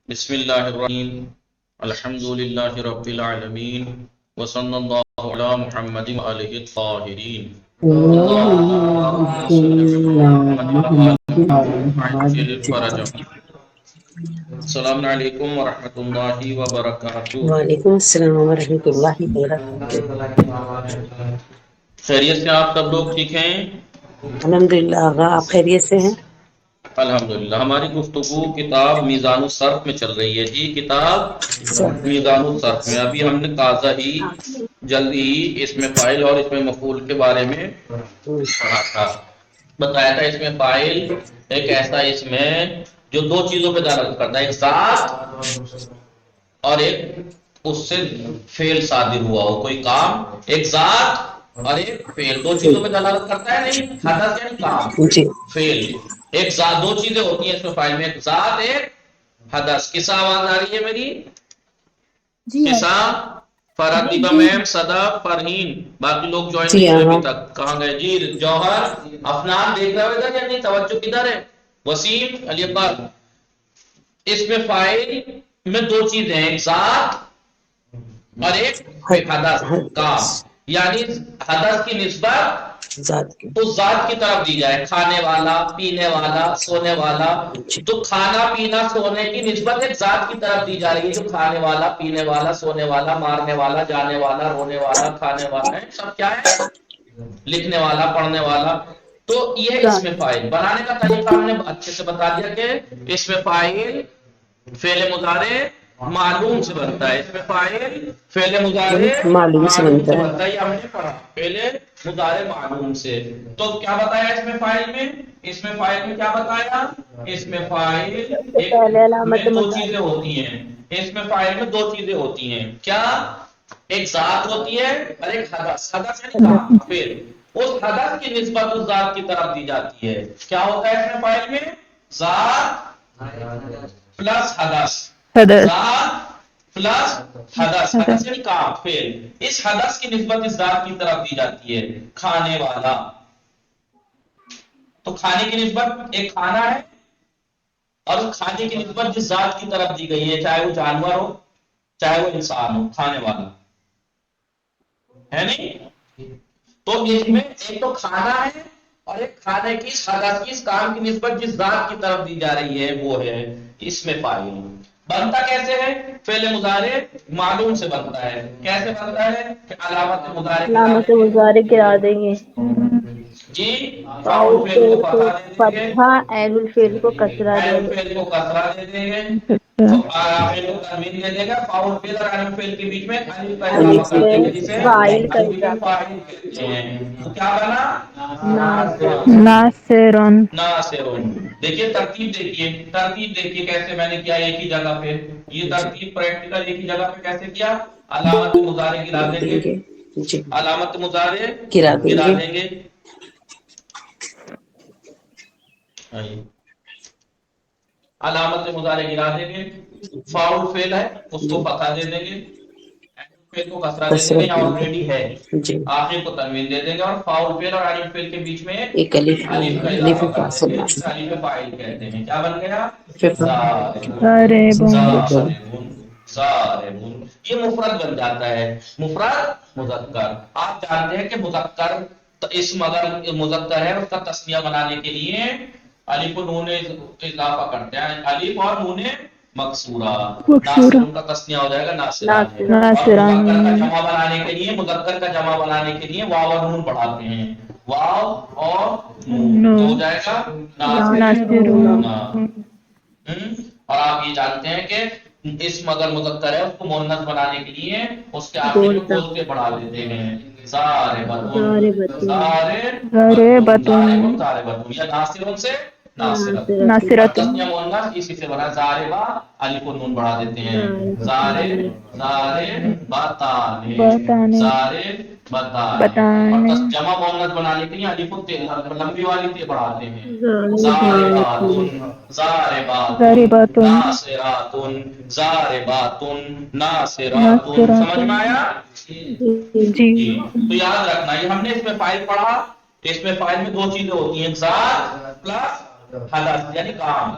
بسم اللہ الرحیم الحمد للہ رب العالمین وصلی اللہ علی محمد وآلہ الطاہرین اللہم صلی علی محمد وعجل فرجہ. السلام علیکم ورحمۃ اللہ وبرکاتہ. وعلیکم السلام ورحمۃ اللہ وبرکاتہ. خیریت سے آپ سب لوگ ٹھیک ہیں؟ الحمدللہ آغا آپ خیریت سے ہیں؟ الحمدللہ. ہماری گفتگو کتاب میزان الصرف میں چل رہی ہے جی. کتاب میزان الصرف میں ابھی ہم نے تازہ ہی جلدی ہی اس میں فاعل اور اس میں مفعول کے بارے میں پڑھا تھا. بتایا تھا اس میں فاعل ایک ایسا اسم ہے جو دو چیزوں پہ دلالت کرتا ہے، ایک ذات اور ایک اس سے فعل صادر ہوا ہو، کوئی کام. ایک ذات اور ایک فعل دو چیزوں پہ دلالت کرتا ہے. نہیں حدث یعنی کام، جی فعل. ایک ذات، دو چیزیں ہوتی ہیں اس میں فاعل میں، ایک ذات ایک حدث. کسا آواز آ رہی ہے میری؟ کسا فراتیبہ میم صدا فرہین. باقی لوگ جوائن جی نہیں ہوئے ابھی آغا تک. کہاں گئے جی؟ جوہر افنان دیکھ رہے ہو ادھر یا نہیں؟ توجہ کدھر ہے؟ وسیم علی اقبال. اس میں فاعل میں دو چیزیں ہیں، ایک ذات اور ایک حدث کام. یعنی حدث کی نسبت ذات کی اس ذات کی طرف دی جائے، کھانے والا، پینے والا، سونے والا. تو کھانا پینا سونے کی نسبت ایک ذات کی طرف دی جا رہی ہے جو کھانے والا، پینے والا، سونے والا، مارنے والا، جانے والا، رونے والا، کھانے والا ہے. سب کیا ہے؟ لکھنے والا، پڑھنے والا. تو یہ اس میں فاعل بنانے کا طریقہ ہم نے اچھے سے بتا دیا کہ اس میں فاعل فعل مضارع معلوم سے بنتا ہے. اس میں فاعل فعل مضارع معلوم سے معلوم بنتا سے ہے. بنتا ہے. یہ ہم نے پڑھا فعل مضارع معلوم سے. تو کیا بتایا اس میں فاعل میں؟ اس میں فاعل میں کیا بتایا؟ اس میں فاعل ایک میں دو چیزیں ہوتی ہیں. اس میں فاعل میں دو چیزیں ہوتی ہیں. کیا؟ ایک ذات ہوتی ہے اور ایک حدث. حدث یعنی کام، فعل. اس حدث کی نسبت اس ذات کی طرف دی جاتی ہے. کیا ہوتا ہے اس میں فاعل میں؟ ذات پلس حدث. ذات پلس حدث. حدث یعنی کام، فعل. اس حدث کی نسبت اس ذات کی طرف دی جاتی ہے. کھانے والا. تو کھانے کی نسبت ایک کھانا ہے اور اس کھانے کی نسبت جس ذات کی طرف دی گئی ہے، چاہے وہ جانور ہو چاہے وہ انسان ہو، کھانے والا ہے نہیں. تو اس میں ایک تو کھانا ہے اور ایک کھانے کی حدث کی اس کام کی نسبت جس ذات کی طرف دی جا رہی ہے وہ ہے اس میں فاعل. بنتا کیسے ہے؟ فعل مضارع معلوم سے بنتا ہے. کیسے بنتا ہے؟ کہ علامت مضارع گرا دیں گے. جی فاعل فاعل فعل کو فعل کو فتحہ دے دیں گے، فتحہ، عین الفعل کو کسرہ دیں عین گے. فعل کو کسرہ دے دیں گے، فاعل کو تنوین دے دے گا. فاعل فعل اور عین فعل کے بیچ میں الف کا اضافہ کر دیں گے جسے فاعل کا عربی میں اضافہ. فاعل کہتے ہیں. تو کیا بنا؟ ناصرن. ناصرون. دیکھیے ترتیب دیکھیے کیسے میں نے کیا ایک ہی جگہ پہ. یہ ترتیب پریکٹیکل ایک ہی جگہ پہ کیسے کیا؟ علامت مضارع گرا دیں گے، جی علامت مضارع گرا گرا دیں دیں گے. علامت مضارع گرا دیں گے. فاعل فعل ہے اس کو فتحہ دے دیں گے، فعل کو کسرہ دے دیں گے، یا آلریڈی ہے جی آخر کو تنوین دے دیں گے. اور فاعل فعل اور عین فعل کے بیچ میں ایک الف الف کا الف اضافہ کر دیں فاصل گے جسے الف فاعل کہتے ہیں. کیا بن گیا؟ ضاربون. ضاربون. ضاربون. یہ مفرد بن جاتا ہے، مفرد مذکر. آپ جانتے ہیں کہ مذکر اسم اگر مذکر ہے اس کا تسنیہ بنانے کے لیے الف و نون اضافہ کرتے ہیں، الف اور نون مکسورہ. ناصرون کا تسنیہ ہو جائے گا ناصران ہے. اور مذکر کا جمع بنانے کے لیے واو اور نون پڑھاتے ہیں. واو اور نون تو ہو جائے گا ناصرون. اور آپ یہ جانتے ہیں کہ اسم اگر مذکر ہے اس کو مؤنث بنانے کے لیے اس کے آخر میں گول کے بڑھا دیتے ہیں. ضاربۃ. ضاربۃ یا ناصرون سے ناصرت. اور تسنیہ مؤنث اسی سے بنا ضاربہ، الف و نون بڑھا دیتے ہیں. ضاربتان. اور جمع مؤنث بنانے کے لیے الف و تے لمبی والی تے بڑھاتے ہیں. ضارباتن. ناصراتن. ضارباتن. ناصراتن. سمجھ میں آیا؟ جی. تو یاد رکھنا یہ ہم نے اس میں فاعل پڑھا. اس میں فاعل میں دو چیزیں ہوتی ہیں، ذات پلس حدث یعنی کام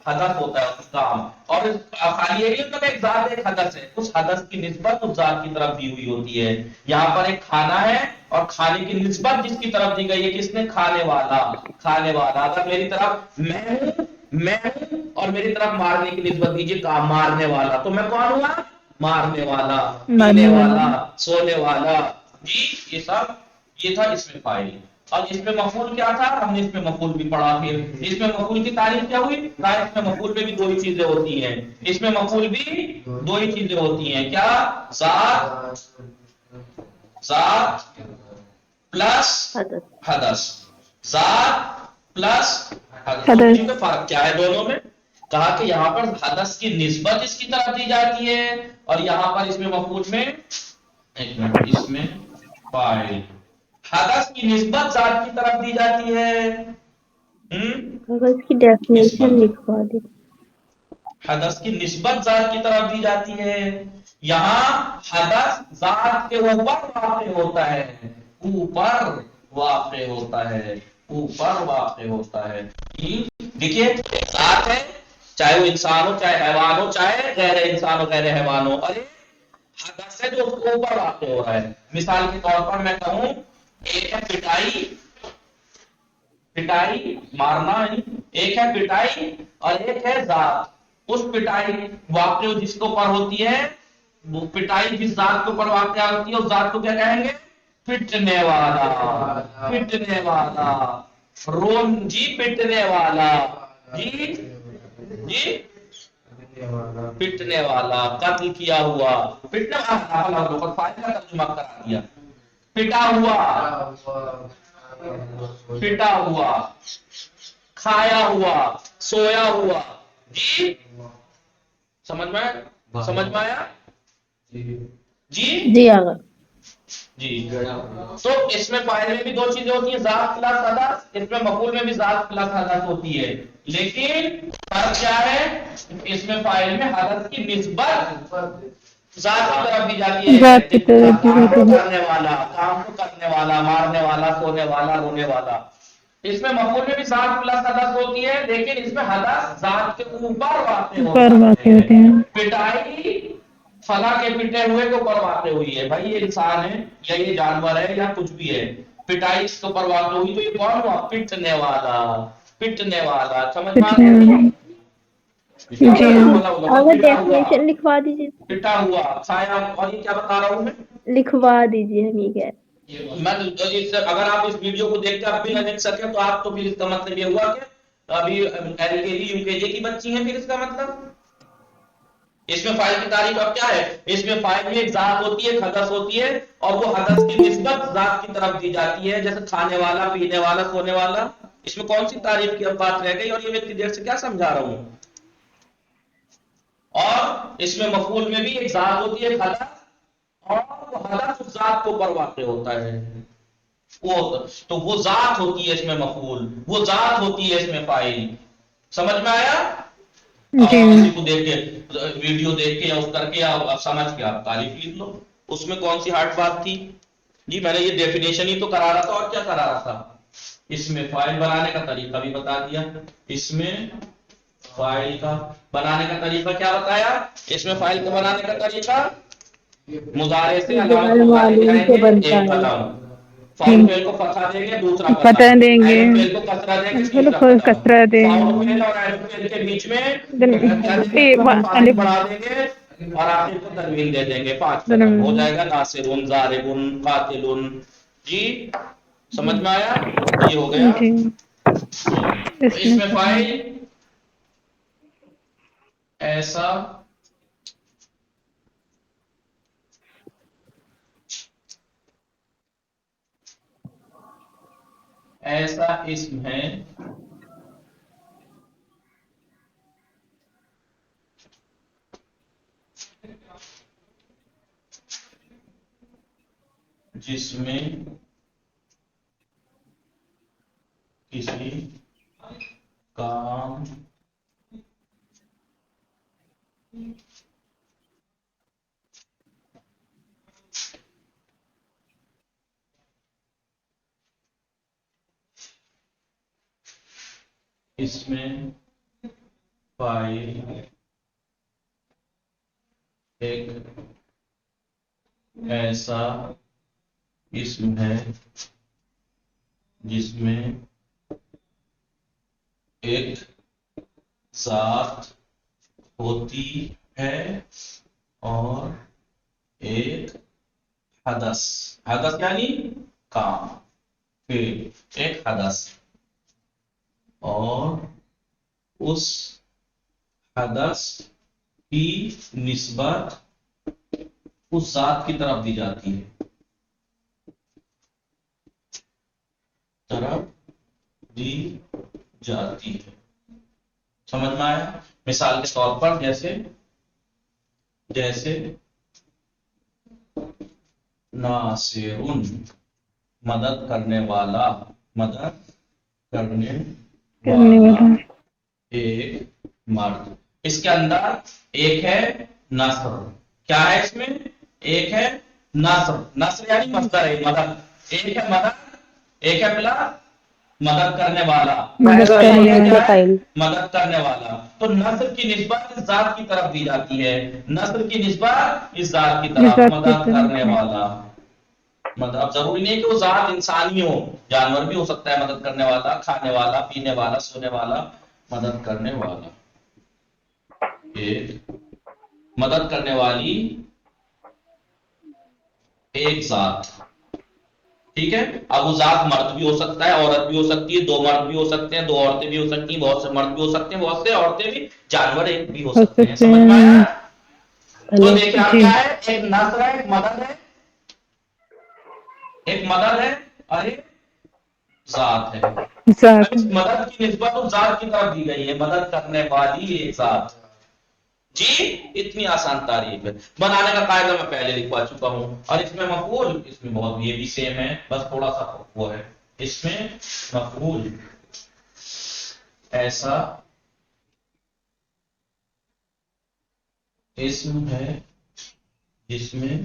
حدث ہوتا ہے کام، اور خالی یہ نہیں ہوتا کہ ایک ذات ایک حدث ہے، اس حدث کی نسبت اس ذات کی طرف دی ہوئی ہوتی ہے۔ یہاں پر ایک کھانا ہے اور کھانے کی نسبت جس کی طرف دی گئی ہے کس نے؟ کھانے والا، کھانے والا۔ اگر میری طرف میں ہوں اور میری طرف مارنے کی نسبت دیجیے کام مارنے والا، تو میں کون ہوا؟ مارنے والا، پینے مارنے والا۔ والا، سونے والا۔ جی یہ سب یہ تھا اس میں فاعل۔ اور اس میں مفعول کیا تھا؟ ہم نے اس میں مفعول بھی پڑھا، پھر اس میں مفعول کی تعریف کیا ہوئی؟ کہا اس میں مفعول میں بھی دو ہی چیزیں ہوتی ہیں، اس میں مفعول بھی دو ہی چیزیں ہوتی ہیں، کیا؟ ذات پلس حدث حدث، ذات پلس حدث۔ دو حدث چیزوں میں فرق کیا ہے دونوں میں؟ کہا کہ یہاں پر حدث کی نسبت اس کی طرف دی جاتی ہے، اور یہاں پر اس میں مفعول میں ایک منٹ اس میں فاعل، حدث کی نسبت ذات کی طرف دی جاتی ہے۔ اگر اس کی ڈیفینیشن نسبت، لکھوا دی۔ حدث کی نسبت ذات کی طرف دی جاتی ہے۔ یہاں حدث ذات کے اوپر واقع ہوتا ہے، اوپر واقع ہوتا ہے، اوپر واقع ہوتا ہے۔ دیکھیے ذات ہے، چاہے وہ انسان ہو، چاہے حیوان ہو، چاہے غیر انسان ہو، غیر حیوان ہو، اور حدث ہے جو اس کے اوپر واقع ہو رہا ہے۔ مثال کے طور پر میں کہوں ایک ہے پٹائی، پٹائی مارنا، ایک ہے پٹائی اور ایک ہے ذات۔ اس پٹائی واقع جس کے اوپر ہوتی ہے، وہ پٹائی جس ذات کے اوپر واقع ہوتی ہے اس ذات کو کیا کہیں گے؟ پٹنے والا، پٹنے والا، رون جی پٹنے والا، جی جی پٹنے والا، قتل کیا ہوا، پٹنے والا فائل کا ترجمہ کرا دیا، پٹا ہوا، پٹا ہوا، کھایا ہوا، سویا ہوا۔ جی سمجھ میں آیا؟ سمجھ میں آیا؟ جی جی آگا۔ جی تو اس میں فاعل میں بھی دو چیزیں ہوتی ہیں، ذات پلس حدث، اس میں مفعول میں بھی ذات پلس حدث ہوتی ہے، لیکن فرق کیا ہے؟ اس میں فاعل میں حدث کی نسبت ذات کی طرف دی جاتی ہے، ذات کی طرف دی کام جاتی کو ہے۔ کرنے والا، کام کو کرنے والا، مارنے والا، سونے والا، رونے والا۔ اس میں مفعول میں بھی ذات پلس حدث ہوتی ہے، لیکن اس میں حدث ذات کے اوپر واقع اوپر ہوتا واقع ہے۔ ہوتے ہیں۔ پٹائی فلاں کے پٹے ہوئے کے اوپر واقع ہوئی ہے، بھائی یہ انسان ہے یا یہ جانور ہے یا کچھ بھی ہے، پٹائی اس کے اوپر واقع ہوئی تو یہ کون ہوا؟ پٹنے والا، پٹنے والا۔ سمجھ میں آ پٹنے گیا؟ والا۔ جی اگر پٹا ہوا، ڈیفینیشن لکھوا دیجیے، پٹا ہوا، کھایا، اور یہ کیا بتا رہا ہوں میں؟ لکھوا دیجیے، ہم یہ کہہ رہے ہیں۔ میں اگر آپ اس ویڈیو کو دیکھ کے اب بھی نہ لکھ سکے تو آپ تو پھر اس کا مطلب یہ ہوا کہ ابھی ایل کے جی یو کے جی کی بچی ہیں، پھر اس کا مطلب اس میں فاعل کی تعریف اب کیا ہے؟ اس میں فاعل میں ایک ذات ہوتی ہے، ایک حدث ہوتی ہے، اور وہ حدث کی نسبت ذات کی طرف دی جاتی ہے، جیسے کھانے والا، پینے والا، سونے والا۔ اس میں کون سی تعریف کی اب بات رہ گئی؟ اور یہ میں اتنی دیر سے کیا سمجھا رہا ہوں؟ اور اس میں مفعول میں بھی ایک ذات ہوتی ہے، ایک حدث، اور وہ حدث اس ذات کے اوپر واقع ہوتا ہے، تو وہ ذات ہوتی ہے اس میں مفعول، وہ ذات ہوتی ہے اس میں فاعل۔ سمجھ میں آیا؟ جی آپ کسی کو دیکھ کے ویڈیو دیکھ کے یا اس کر کے آپ سمجھ کے آپ تعریف لکھ لو، اس میں کون سی ہارڈ بات تھی؟ جی میں نے یہ ڈیفینیشن ہی تو کرا رہا تھا، اور کیا کرا رہا تھا؟ اس میں فائل بنانے کا طریقہ بھی بتا دیا، اس میں فائل کا بنانے کا طریقہ کیا بتایا؟ اس میں فائل کا بنانے کا طریقہ مضارع سے علامت مضارع معلوم لائیں سے گے، بنتا ایک ہے۔ قدم، فاؤل فعل کو فتحہ دیں گے، دوسرا قدم، فتح دیں گے، عین فعل کو کسرہ دیں گے، تیسرا پھر قدم، کسرہ دیں فاؤل گے، فعل اور عین فعل کے بیچ میں کیا دیں گے؟ فاصل الف بڑھا دیں گے، اور آخر کو تنوین دے دیں گے، 5 قدم ہو جائے گا، ناصر، ضارب، قاتل۔ جی سمجھ میں آیا؟ یہ ہو گیا۔ جی تو اس میں فاعل ایسا ایسا اسم ہے جس میں کسی کام اس میں فاعل ایک ایسا اسم ہے جس میں ایک ذات ہوتی ہے اور ایک حدث یعنی کام، پھر ایک حدث، اور اس حدث کی نسبت اس ذات کی طرف دی جاتی ہے، سمجھ میں آیا؟ مثال کے طور پر جیسے ناصر، مدد کرنے والا ایک مرد، اس کے اندر ایک ہے نصر، کیا ہے اس میں؟ ایک ہے نصر یعنی مصدر ہے مدد، ایک ہے مدد، ایک ہے پلا مدد کرنے والا، مدد کرنے والا، تو نصر کی نسبت اس ذات کی طرف دی جاتی ہے، نصر کی نسبت اس ذات کی طرف، مدد کرنے والا، اب ضروری نہیں کہ وہ ذات انسانی ہو، جانور بھی ہو سکتا ہے مدد کرنے والا، کھانے والا، پینے والا، سونے والا، مدد کرنے والا، ایک مدد کرنے والی ایک ذات، ٹھیک ہے؟ اب وہ ذات مرد بھی ہو سکتا ہے، عورت بھی ہو سکتی ہے، دو مرد بھی ہو سکتے ہیں، دو عورتیں بھی ہو سکتی ہیں، بہت سے مرد بھی ہو سکتے ہیں، بہت سے عورتیں بھی، جانور ایک بھی ہو سکتے ہیں، سمجھ میں آیا؟ تو دیکھیں آپ کیا ہے، ایک نصر ہے، ایک مدد ہے، اور ایک ذات ہے، اس مدد کی نسبت اس ذات کی طرف دی گئی ہے، مدد کرنے والی ایک ذات، جی اتنی آسان تعریف ہے، بنانے کا قاعدہ میں پہلے لکھوا چکا ہوں، اور اس میں مفعول، اس میں بہت یہ بھی سیم ہے، بس تھوڑا سا وہ ہے، اس میں مفعول ایسا اسم ہے جس میں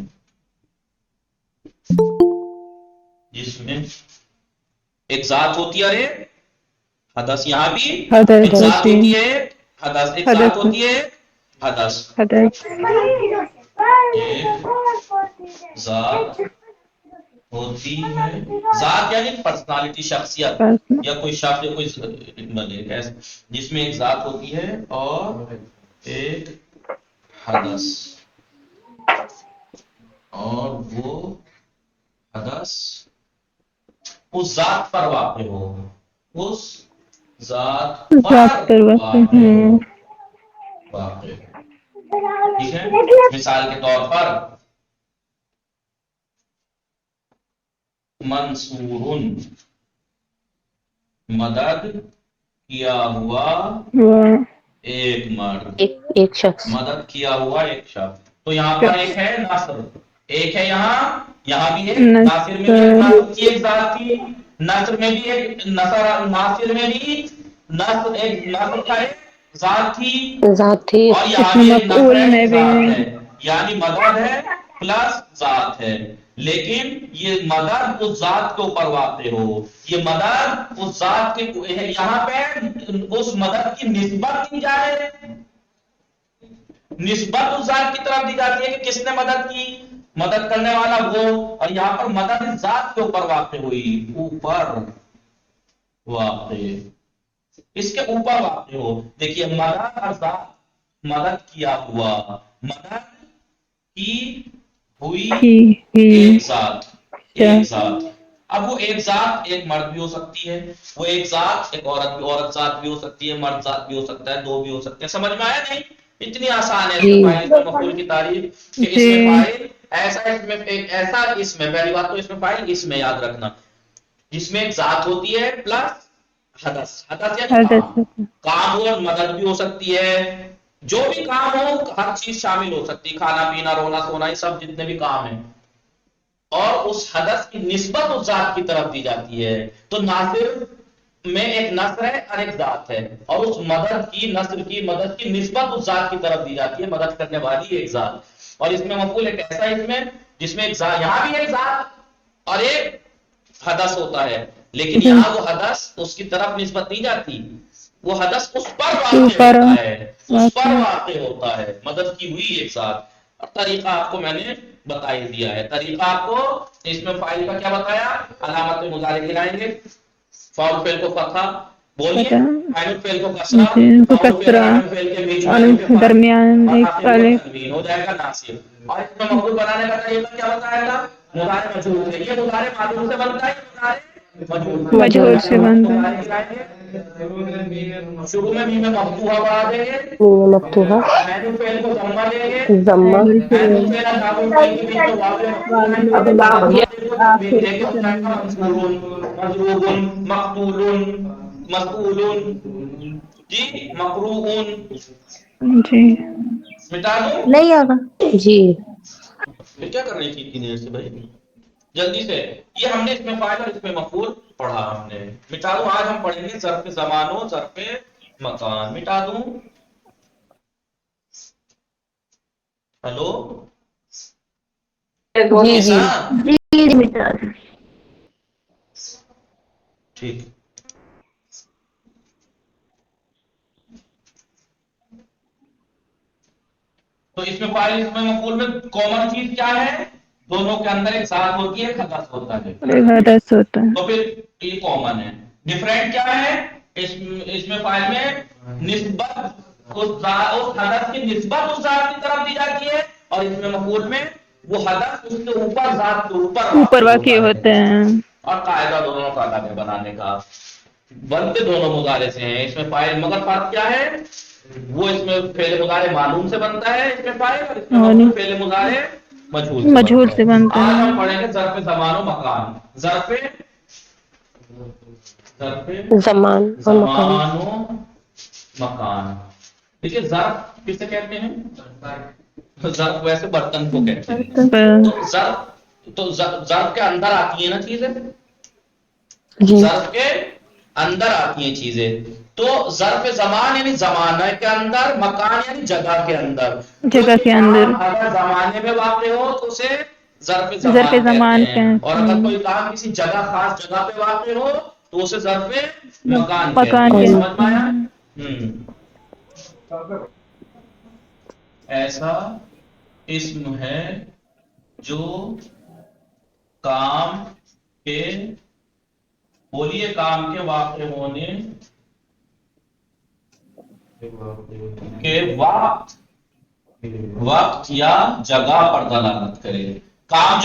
ایک ذات ہوتی ہے، حدث، یہاں بھی ایک ذات ہوتی ہے، حدث، ایک ذات ہوتی ہے، حدث، ایک ذات ہوتی ہے، ذات یعنی پرسنالٹی، شخصیت، یا کوئی شخص یا کوئی جس میں ایک ذات ہوتی ہے اور ایک حدث، اور وہ حدث اس ذات پر واقع ہو، اس ذات پر واقع ہو، ٹھیک ہے؟ مثال کے طور پر منصور، مدد کیا ہوا ایک مرد، ایک شخص، مدد کیا ہوا ایک شخص، تو یہاں پر ایک ہے ناصر، ایک ہے یہاں بھی ایک ناصر میں بھی ایک ناصر کی ایک ذات تھی، ناصر میں بھی ایک ناصر میں بھی ایک ناصر کا ایک ذات تھی، اور یہاں بھی ایک نصر ہے، ایک ذات ہے، یعنی مدد ہے پلس ذات ہے، لیکن یہ مدد اس ذات کے اوپر واقع ہو، یہ مدد اس ذات کے، یہاں پہ اس مدد کی نسبت دی جائے، نسبت اس ذات کی طرف دی جاتی ہے کہ کس نے مدد کی، مدد کرنے والا وہ، اور یہاں پر مدد اس ذات کے اوپر واقع ہوئی، اوپر واقع، اس کے اوپر واقع ہو، دیکھیے مدد اور ذات، مدد کیا ہوا، مدد کی ہوئی ایک ذات، اب وہ ایک ذات ایک مرد بھی ہو سکتی ہے، وہ ایک ذات ایک عورت ذات بھی ہو سکتی ہے، مرد ذات بھی ہو سکتا ہے، دو بھی ہو سکتے ہیں، سمجھ میں آیا نہیں؟ اتنی آسان ہے اس میں مفعول کی تعریف کہ اس میں فاعل ایسا اسم ہے، پہلی بات تو اس میں فاعل اسم میں یاد رکھنا، جس میں ایک ذات ہوتی ہے پلس حدث یعنی کام ہو، اور مدد بھی ہو سکتی ہے، جو بھی کام ہو ہر چیز شامل ہو سکتی، کھانا پینا، رونا سونا، یہ سب جتنے بھی کام ہیں، اور اس حدث کی نسبت اس ذات کی طرف دی جاتی ہے، تو ناصر میں ایک نصر ہے اور ایک ذات ہے، اور اس مدد کی، نصر کی، مدد کی نسبت اس ذات کی طرف دی جاتی ہے، مدد کرنے والی ایک ذات، اور اس میں مفعول ایک ایسا اسم ہے جس میں ایک ذات، یہاں بھی ایک ذات اور ایک حدث ہوتا ہے، لیکن یہاں وہ حدث اس کی طرف نسبت نہیں جاتی، وہ حدث اس پر واقع ہوتا ہے، اس پر واقع ہوتا ہے، مدد کی ہوئی ایک ساتھ. اور طریقہ آپ کو میں نے بتا ہی دیا ہے. طریقہ آپ کو اس میں فاعل کا کیا بتایا، علامت مضارع گرائیں گے، فاعل فعل کو فتحہ، بولیے فاعل فعل کو کسرہ، فاعل فعل عامل فعل کے بیچ میں الف فتح درمیان اور ایک آخر میں الف. تنوین ہو جائے گا ناصب. اور اس میں مفعول بنانے کا طریقہ کیا بتایا تھا، مضارع مجہول ہے. یہ مضارع معلوم سے بنتا ہے، مضارع مجہول سے بنتا ہے. مضارع گرائیں گے. شروع میں میم مفتوحہ بڑھا دیں گے، میم مفتوحہ عین فعل کو ضمہ دیں گے، ضمہ عین فعل اور لام فعل کے بیچ میں واو مفتوحہ لائیں گے، آخر کو تنوین دیں گے، اس کا منصورون، مضروبون، مقتولون، مسئولون، جی مقروءون. جی مٹا دوں نہیں آگا. جی. پھر کیا کر رہی تھی اتنی دیر سے بھائی، جلدی سے. یہ ہم نے اس میں فاعل اور اس میں مفعول پڑھا ہم نے. مٹا دوں. آج ہم پڑھیں گے ظرف زمان و ظرف مکان. مٹا دوں. ہلو جی جی. ٹھیک. تو اس میں فاعل اس میں مفعول میں کامن چیز کیا ہے، دونوں کے اندر ایک ساتھ ہوتی ہے، حدث ہوتا ہے. حدث ہوتا ہے. تو پھر یہ کامن ہے. ڈفرینٹ کیا ہے، اس میں فاعل میں نسبت اس حدث کی نسبت اس ذات کی طرف دی جاتی ہے، اور اس میں مفعول میں وہ حدث اس کے اوپر ذات کے اوپر واقع واقع ہوتا ہے. ہوتے ہیں. اور قاعدہ دونوں کا الگ ہے بنانے کا، بنتے دونوں مضارع سے ہیں. اس میں فاعل مگر فرق کیا ہے، وہ اس میں فعل مضارع معلوم سے بنتا ہے اس میں فاعل، اور اس میں مفعول فعل مضارع مجہول سے بنتا ہے. آج ہم پڑھیں گے ظرف زمان و مکان. ظرف زمان اور مکان. زمان و مکان. دیکھیے ظرف کسے کہتے ہیں، ظرف ویسے برتن کو کہتے ہیں. تو ظرف کے اندر آتی ہیں نا چیزیں، جی. ظرف کے اندر آتی ہیں چیزیں. تو ظرف زمان یعنی زمانہ کے اندر، مکان یعنی جگہ کے اندر. جگہ کوئی کے اندر. کام اگر زمانے میں واقع ہو تو اسے ظرف زمان کہتے ہیں، اور اگر کوئی کام کسی جگہ خاص جگہ پہ واقع ہو تو اسے ظرف مکان کہتے ہیں. سمجھ میں آیا؟ ایسا اسم ہے جو کام کے، بولیے کام کے واقع ہونے کے وقت یا جگہ پر دلالت کرے. کام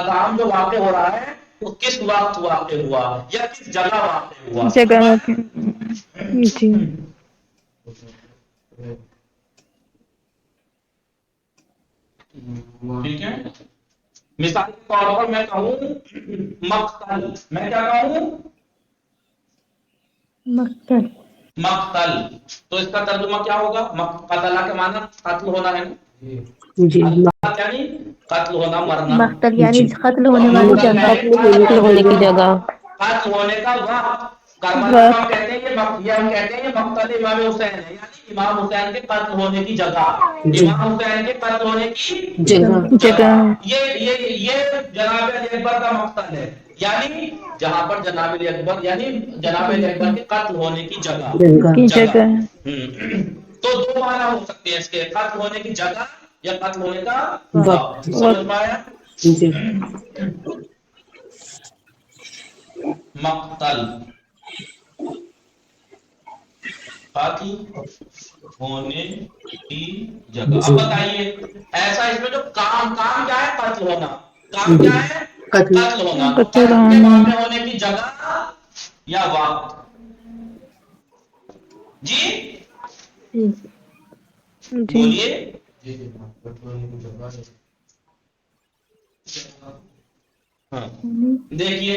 کام جو واقع ہو رہا ہے وہ کس وقت واقع ہوا یا کس جگہ واقع ہوا. جگہ جی. ٹھیک ہے. مثال کے طور پر میں کہوں مقتل، میں کیا کہوں، مقتل. مقتل. تو اس کا ترجمہ کیا ہوگا، قتل کے معنی قتل ہونا ہے. جی. یعنی قتل ہونا، مرنا. مقتل یعنی جی. قتل ہونے والی جگہ. قتل ہونے کی جگہ. قتل ہونے کا وقت. کربلا ہم کہتے ہیں یہ ہم کہتے ہیں یہ مقتل امام حسین ہے، یعنی امام حسین کے قتل ہونے کی جگہ. جی. امام حسین کے قتل ہونے کی جگہ. یہ جناب علی اکبر کا مقتل ہے، یعنی جہاں پر جناب علی اکبر یعنی جناب علی اکبر کے قتل ہونے کی جگہ. تو دو معنی ہو سکتے ہیں اس کے، قتل ہونے کی جگہ یا قتل ہونے کا وقت. سمجھ میں آیا؟ جی. مقتل قتل ہونے کی جگہ. اب بتائیے ایسا اس میں جو کام کیا ہے، قتل ہونا. کام کیا ہے، قتل ہونا. قتل کے واقع ہونے کی جگہ یا وقت. جی بولیے. ہاں دیکھیے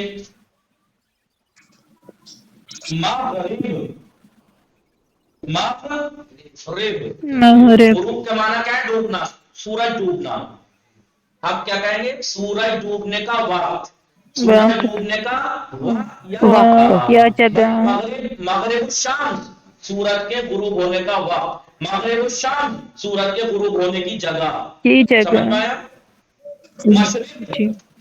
غروب کا معنی کیا ہے، ڈوبنا، سورج ڈوبنا. ہم کیا کہیں گے، سورج ڈوبنے کا وقت. سورج ڈوبنے کا وقت یا جگہ. مغرب الشام، سورج کے غروب ہونے کا وقت. مغرب الشام، سورج کے غروب ہونے کی جگہ. سمجھ میں آیا؟ مشرق